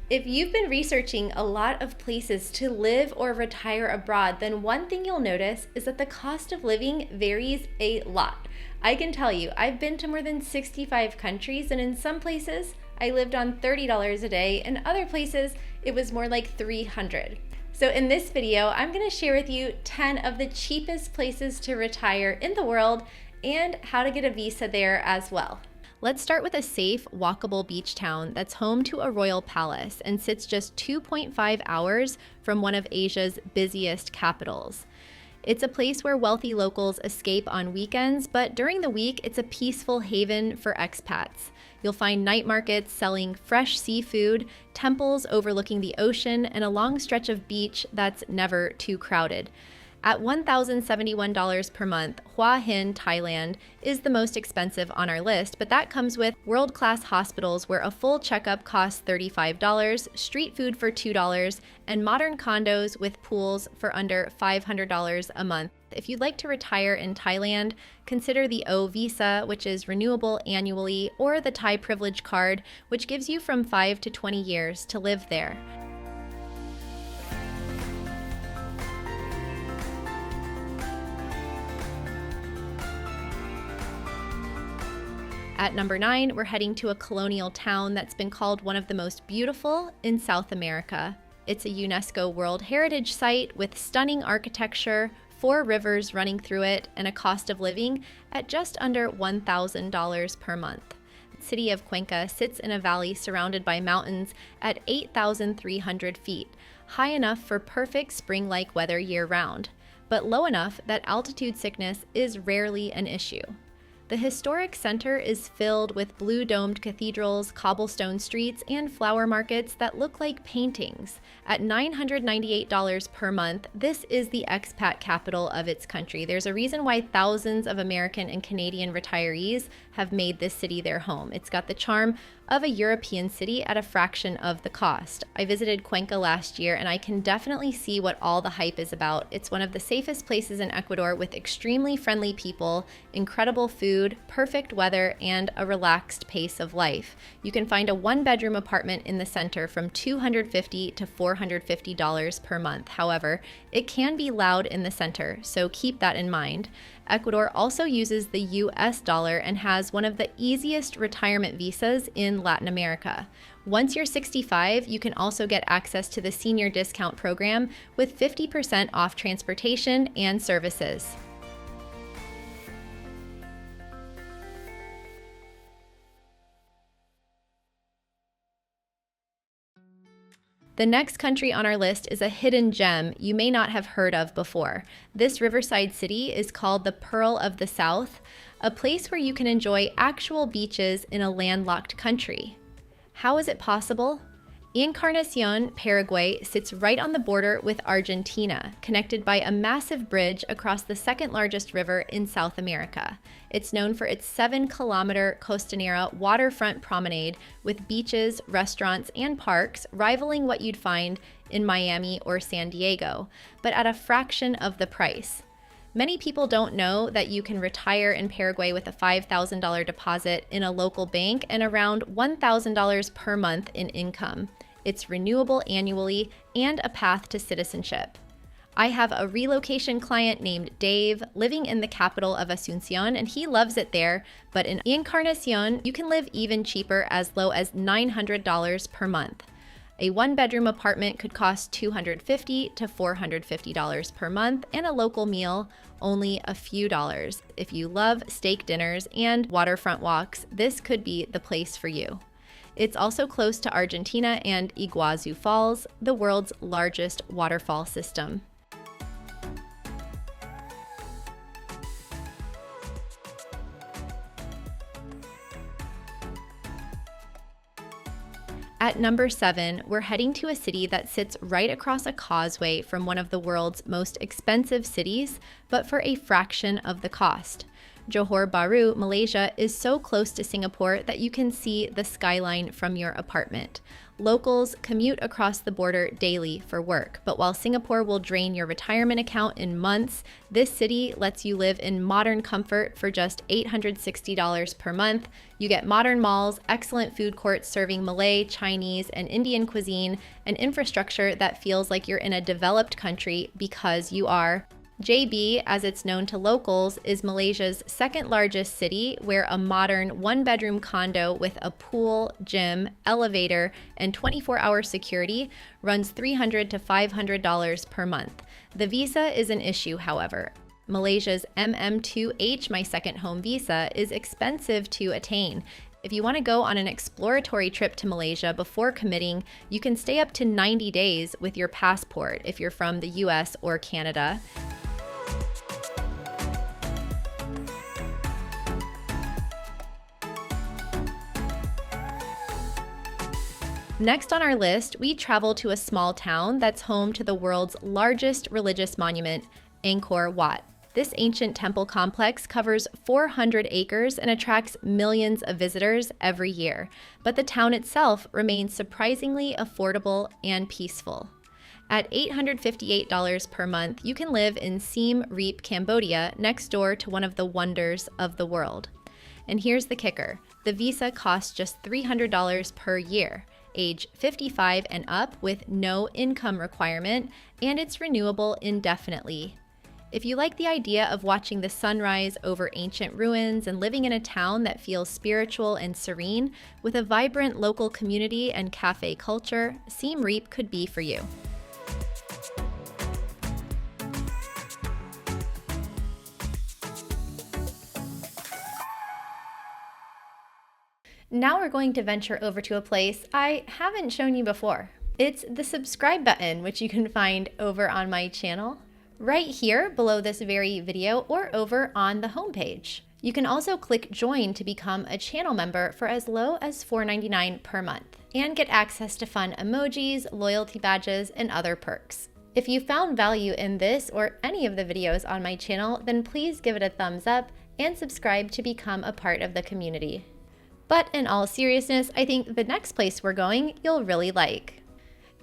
If you've been researching a lot of places to live or retire abroad, then one thing you'll notice is that the cost of living varies a lot. I can tell you, I've been to more than 65 countries, and in some places, I lived on $30 a day, and other places, it was more like $300. So in this video, I'm going to share with you 10 of the cheapest places to retire in the world and how to get a visa there as well. Let's start with a safe, walkable beach town that's home to a royal palace and sits just 2.5 hours from one of Asia's busiest capitals. It's a place where wealthy locals escape on weekends, but during the week, it's a peaceful haven for expats. You'll find night markets selling fresh seafood, temples overlooking the ocean, and a long stretch of beach that's never too crowded. At $1,071 per month, Hua Hin, Thailand is the most expensive on our list, but that comes with world-class hospitals where a full checkup costs $35, street food for $2, and modern condos with pools for under $500 a month. If you'd like to retire in Thailand, consider the O visa, which is renewable annually, or the Thai Privilege Card, which gives you from 5 to 20 years to live there. At number 9, we're heading to a colonial town that's been called one of the most beautiful in South America. It's a UNESCO World Heritage Site with stunning architecture, 4 rivers running through it, and a cost of living at just under $1,000 per month. The city of Cuenca sits in a valley surrounded by mountains at 8,300 feet, high enough for perfect spring-like weather year-round, but low enough that altitude sickness is rarely an issue. The historic center is filled with blue-domed cathedrals, cobblestone streets, and flower markets that look like paintings. At $998 per month, this is the expat capital of its country. There's a reason why thousands of American and Canadian retirees have made this city their home. It's got the charm of a European city at a fraction of the cost. I visited Cuenca last year, and I can definitely see what all the hype is about. It's one of the safest places in Ecuador with extremely friendly people, incredible food, perfect weather, and a relaxed pace of life. You can find a 1-bedroom apartment in the center from $250 to $450 per month. However, it can be loud in the center, so keep that in mind. Ecuador also uses the US dollar and has one of the easiest retirement visas in Latin America. Once you're 65, you can also get access to the senior discount program with 50% off transportation and services. The next country on our list is a hidden gem you may not have heard of before. This riverside city is called the Pearl of the South, a place where you can enjoy actual beaches in a landlocked country. How is it possible? Encarnacion, Paraguay sits right on the border with Argentina, connected by a massive bridge across the second largest river in South America. It's known for its 7-kilometer Costanera waterfront promenade with beaches, restaurants, and parks rivaling what you'd find in Miami or San Diego, but at a fraction of the price. Many people don't know that you can retire in Paraguay with a $5,000 deposit in a local bank and around $1,000 per month in income. It's renewable annually and a path to citizenship. I have a relocation client named Dave living in the capital of Asuncion, and he loves it there, but in Encarnacion, you can live even cheaper as low as $900 per month. A 1-bedroom apartment could cost $250 to $450 per month, and a local meal only a few dollars. If you love steak dinners and waterfront walks, this could be the place for you. It's also close to Argentina and Iguazu Falls, the world's largest waterfall system. At number 7, we're heading to a city that sits right across a causeway from one of the world's most expensive cities, but for a fraction of the cost. Johor Bahru, Malaysia, is so close to Singapore that you can see the skyline from your apartment. Locals commute across the border daily for work, but while Singapore will drain your retirement account in months, this city lets you live in modern comfort for just $860 per month. You get modern malls, excellent food courts serving Malay, Chinese, and Indian cuisine, and infrastructure that feels like you're in a developed country because you are. JB, as it's known to locals, is Malaysia's second largest city, where a modern one-bedroom condo with a pool, gym, elevator, and 24-hour security runs $300 to $500 per month. The visa is an issue, however. Malaysia's MM2H, My Second Home visa, is expensive to attain. If you want to go on an exploratory trip to Malaysia before committing, you can stay up to 90 days with your passport if you're from the US or Canada. Next on our list, we travel to a small town that's home to the world's largest religious monument, Angkor Wat. This ancient temple complex covers 400 acres and attracts millions of visitors every year, but the town itself remains surprisingly affordable and peaceful. At $858 per month, you can live in Siem Reap, Cambodia, next door to one of the wonders of the world. And here's the kicker. The visa costs just $300 per year, age 55 and up with no income requirement, and it's renewable indefinitely. If you like the idea of watching the sunrise over ancient ruins and living in a town that feels spiritual and serene, with a vibrant local community and cafe culture, Siem Reap could be for you. Now we're going to venture over to a place I haven't shown you before. It's the subscribe button, which you can find over on my channel, right here below this very video, or over on the homepage. You can also click join to become a channel member for as low as $4.99 per month and get access to fun emojis, loyalty badges, and other perks. If you found value in this or any of the videos on my channel, then please give it a thumbs up and subscribe to become a part of the community. But in all seriousness, I think the next place we're going you'll really like.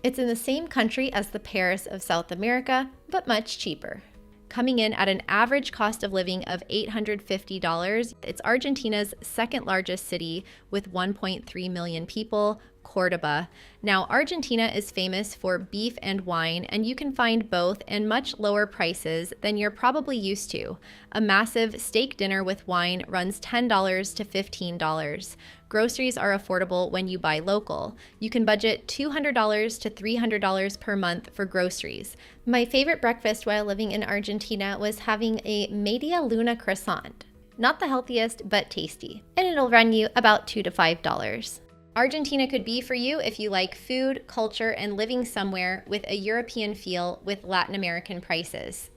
It's in the same country as the Paris of South America, but much cheaper. Coming in at an average cost of living of $850, it's Argentina's second largest city with 1.3 million people, Cordoba. Now, Argentina is famous for beef and wine, and you can find both and much lower prices than you're probably used to. A massive steak dinner with wine runs $10 to $15. Groceries are affordable when you buy local. You can budget $200 to $300 per month for groceries. My favorite breakfast while living in Argentina was having a media luna croissant. Not the healthiest, but tasty. And it'll run you about $2 to $5. Argentina could be for you if you like food, culture, and living somewhere with a European feel with Latin American prices.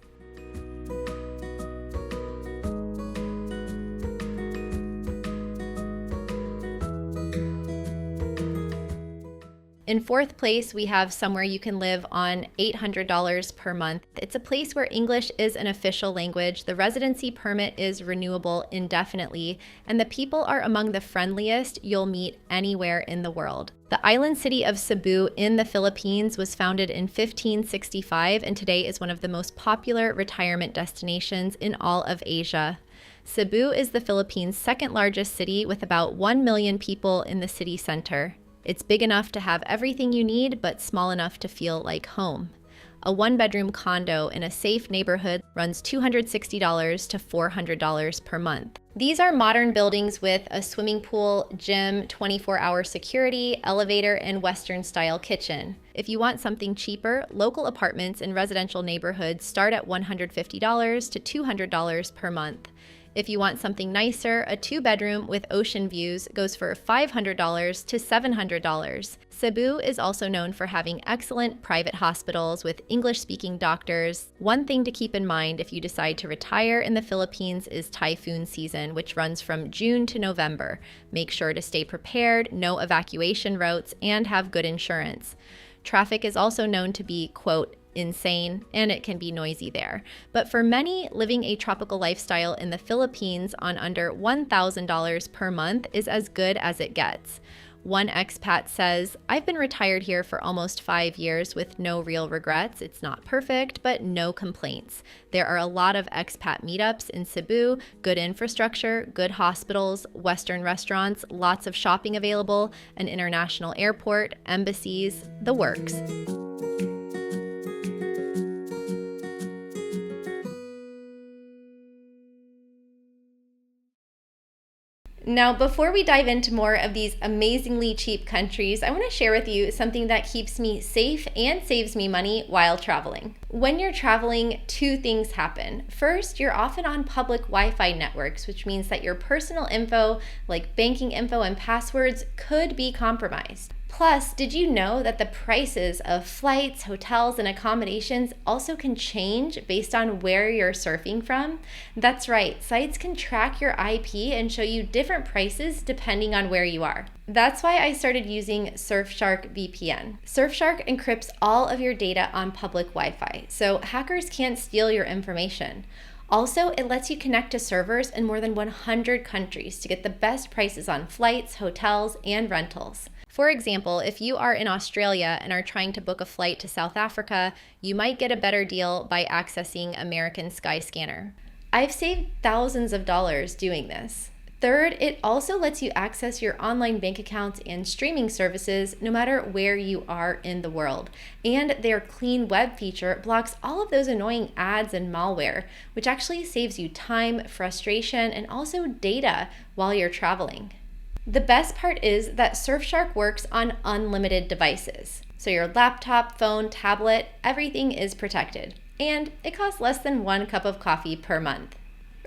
In fourth place, we have somewhere you can live on $800 per month. It's a place where English is an official language, the residency permit is renewable indefinitely, and the people are among the friendliest you'll meet anywhere in the world. The island city of Cebu in the Philippines was founded in 1565 and today is one of the most popular retirement destinations in all of Asia. Cebu is the Philippines' second largest city with about 1 million people in the city center. It's big enough to have everything you need, but small enough to feel like home. A one-bedroom condo in a safe neighborhood runs $260 to $400 per month. These are modern buildings with a swimming pool, gym, 24-hour security, elevator, and Western-style kitchen. If you want something cheaper, local apartments in residential neighborhoods start at $150 to $200 per month. If you want something nicer, a two-bedroom with ocean views goes for $500 to $700. Cebu is also known for having excellent private hospitals with English-speaking doctors. One thing to keep in mind if you decide to retire in the Philippines is typhoon season, which runs from June to November. Make sure to stay prepared, know evacuation routes, and have good insurance. Traffic is also known to be, quote, insane and it can be noisy there. But for many, living a tropical lifestyle in the Philippines on under $1,000 per month is as good as it gets. One expat says, "I've been retired here for almost 5 years with no real regrets. It's not perfect, but no complaints. There are a lot of expat meetups in Cebu, good infrastructure, good hospitals, Western restaurants, lots of shopping available, an international airport, embassies, the works." Now, before we dive into more of these amazingly cheap countries, I want to share with you something that keeps me safe and saves me money while traveling. When you're traveling, two things happen. First, you're often on public Wi-Fi networks, which means that your personal info, like banking info and passwords, could be compromised. Plus, did you know that the prices of flights, hotels, and accommodations also can change based on where you're surfing from? That's right, sites can track your IP and show you different prices depending on where you are. That's why I started using Surfshark VPN. Surfshark encrypts all of your data on public Wi-Fi, so hackers can't steal your information. Also, it lets you connect to servers in more than 100 countries to get the best prices on flights, hotels, and rentals. For example, if you are in Australia and are trying to book a flight to South Africa, you might get a better deal by accessing American Skyscanner. I've saved thousands of dollars doing this. Third, it also lets you access your online bank accounts and streaming services no matter where you are in the world. And their clean web feature blocks all of those annoying ads and malware, which actually saves you time, frustration, and also data while you're traveling. The best part is that Surfshark works on unlimited devices. So your laptop, phone, tablet, everything is protected. And it costs less than 1 cup of coffee per month.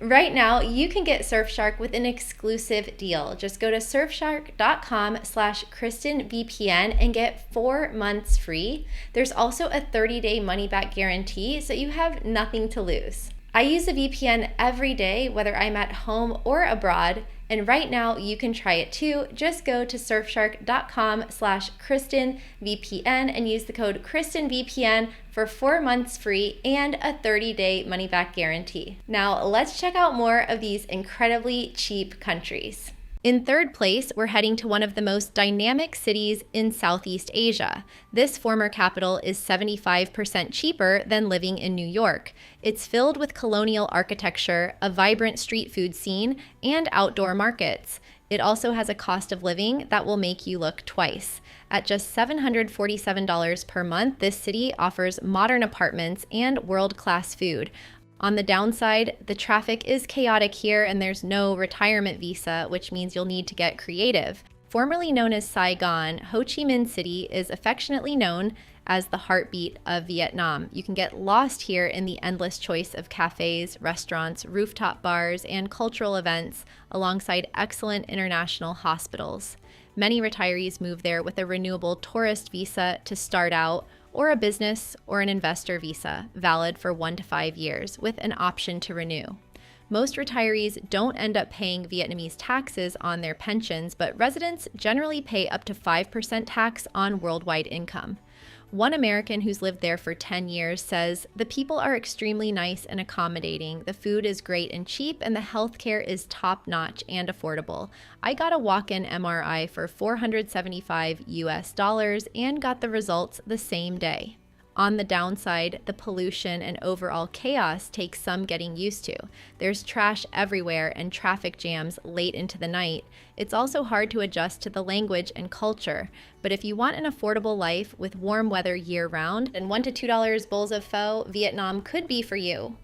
Right now, you can get Surfshark with an exclusive deal. Just go to surfshark.com/KristinVPN and get 4 months free. There's also a 30-day money-back guarantee, so you have nothing to lose. I use a VPN every day, whether I'm at home or abroad, and right now you can try it too. Just go to surfshark.com/KristinVPN and use the code KristinVPN for 4 months free and a 30-day money-back guarantee. Now let's check out more of these incredibly cheap countries. In third place, we're heading to one of the most dynamic cities in Southeast Asia. This former capital is 75% cheaper than living in New York. It's filled with colonial architecture, a vibrant street food scene, and outdoor markets. It also has a cost of living that will make you look twice. At just $747 per month, this city offers modern apartments and world-class food. On the downside, the traffic is chaotic here and there's no retirement visa, which means you'll need to get creative. Formerly known as Saigon, Ho Chi Minh City is affectionately known as the heartbeat of Vietnam. You can get lost here in the endless choice of cafes, restaurants, rooftop bars, and cultural events alongside excellent international hospitals. Many retirees move there with a renewable tourist visa to start out, or a business or an investor visa, valid for 1 to 5 years, with an option to renew. Most retirees don't end up paying Vietnamese taxes on their pensions, but residents generally pay up to 5% tax on worldwide income. One American who's lived there for 10 years says, "The people are extremely nice and accommodating. The food is great and cheap, and the healthcare is top-notch and affordable. I got a walk-in MRI for $475 US and got the results the same day." On the downside, the pollution and overall chaos takes some getting used to. There's trash everywhere and traffic jams late into the night. It's also hard to adjust to the language and culture. But if you want an affordable life with warm weather year-round, then $1 to $2 bowls of pho, Vietnam could be for you.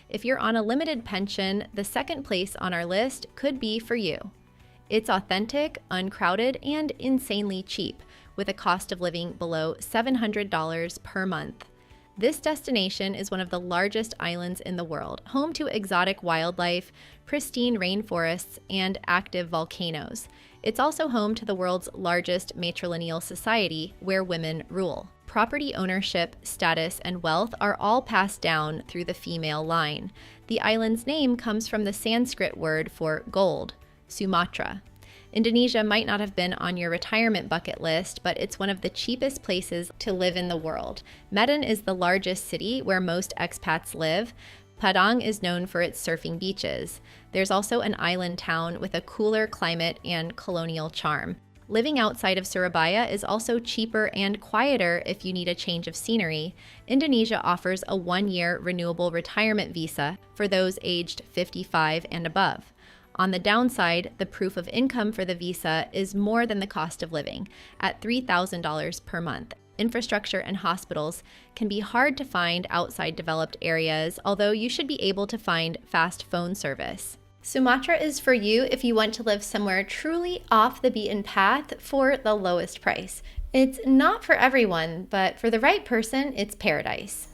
If you're on a limited pension, the second place on our list could be for you. It's authentic, uncrowded, and insanely cheap, with a cost of living below $700 per month. This destination is one of the largest islands in the world, home to exotic wildlife, pristine rainforests, and active volcanoes. It's also home to the world's largest matrilineal society, where women rule. Property ownership, status, and wealth are all passed down through the female line. The island's name comes from the Sanskrit word for gold, Sumatra. Indonesia might not have been on your retirement bucket list, but it's one of the cheapest places to live in the world. Medan is the largest city where most expats live. Padang is known for its surfing beaches. There's also an island town with a cooler climate and colonial charm. Living outside of Surabaya is also cheaper and quieter if you need a change of scenery. Indonesia offers a 1-year renewable retirement visa for those aged 55 and above. On the downside, the proof of income for the visa is more than the cost of living, at $3,000 per month. Infrastructure and hospitals can be hard to find outside developed areas, although you should be able to find fast phone service. Sumatra is for you if you want to live somewhere truly off the beaten path for the lowest price. It's not for everyone, but for the right person, it's paradise.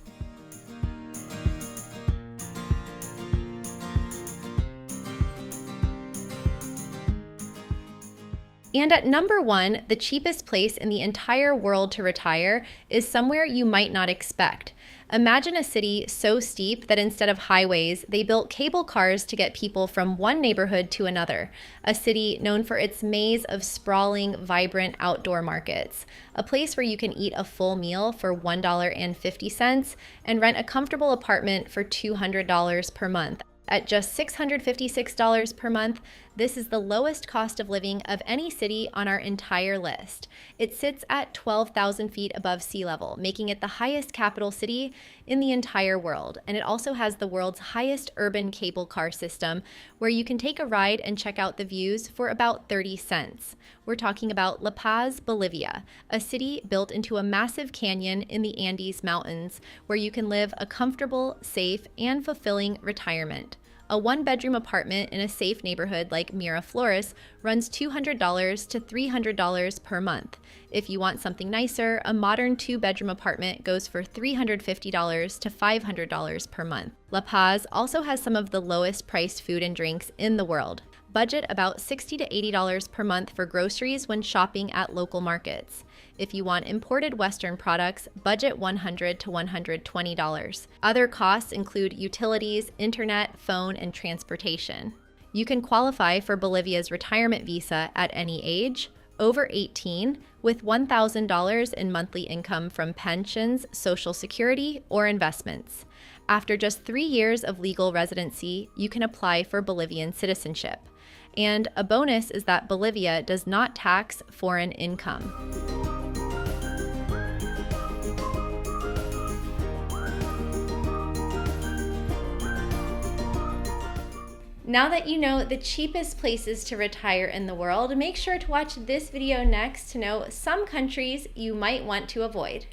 And at number 1, the cheapest place in the entire world to retire is somewhere you might not expect. Imagine a city so steep that instead of highways, they built cable cars to get people from one neighborhood to another. A city known for its maze of sprawling, vibrant outdoor markets. A place where you can eat a full meal for $1.50 and rent a comfortable apartment for $200 per month. At just $656 per month, this is the lowest cost of living of any city on our entire list. It sits at 12,000 feet above sea level, making it the highest capital city in the entire world. And it also has the world's highest urban cable car system, where you can take a ride and check out the views for about 30 cents. We're talking about La Paz, Bolivia, a city built into a massive canyon in the Andes Mountains, where you can live a comfortable, safe, and fulfilling retirement. A 1-bedroom apartment in a safe neighborhood like Miraflores runs $200 to $300 per month. If you want something nicer, a modern 2-bedroom apartment goes for $350 to $500 per month. La Paz also has some of the lowest priced food and drinks in the world. Budget about $60 to $80 per month for groceries when shopping at local markets. If you want imported Western products, budget $100 to $120. Other costs include utilities, internet, phone, and transportation. You can qualify for Bolivia's retirement visa at any age, over 18, with $1,000 in monthly income from pensions, Social Security, or investments. After just 3 years of legal residency, you can apply for Bolivian citizenship. And a bonus is that Bolivia does not tax foreign income. Now that you know the cheapest places to retire in the world, make sure to watch this video next to know some countries you might want to avoid.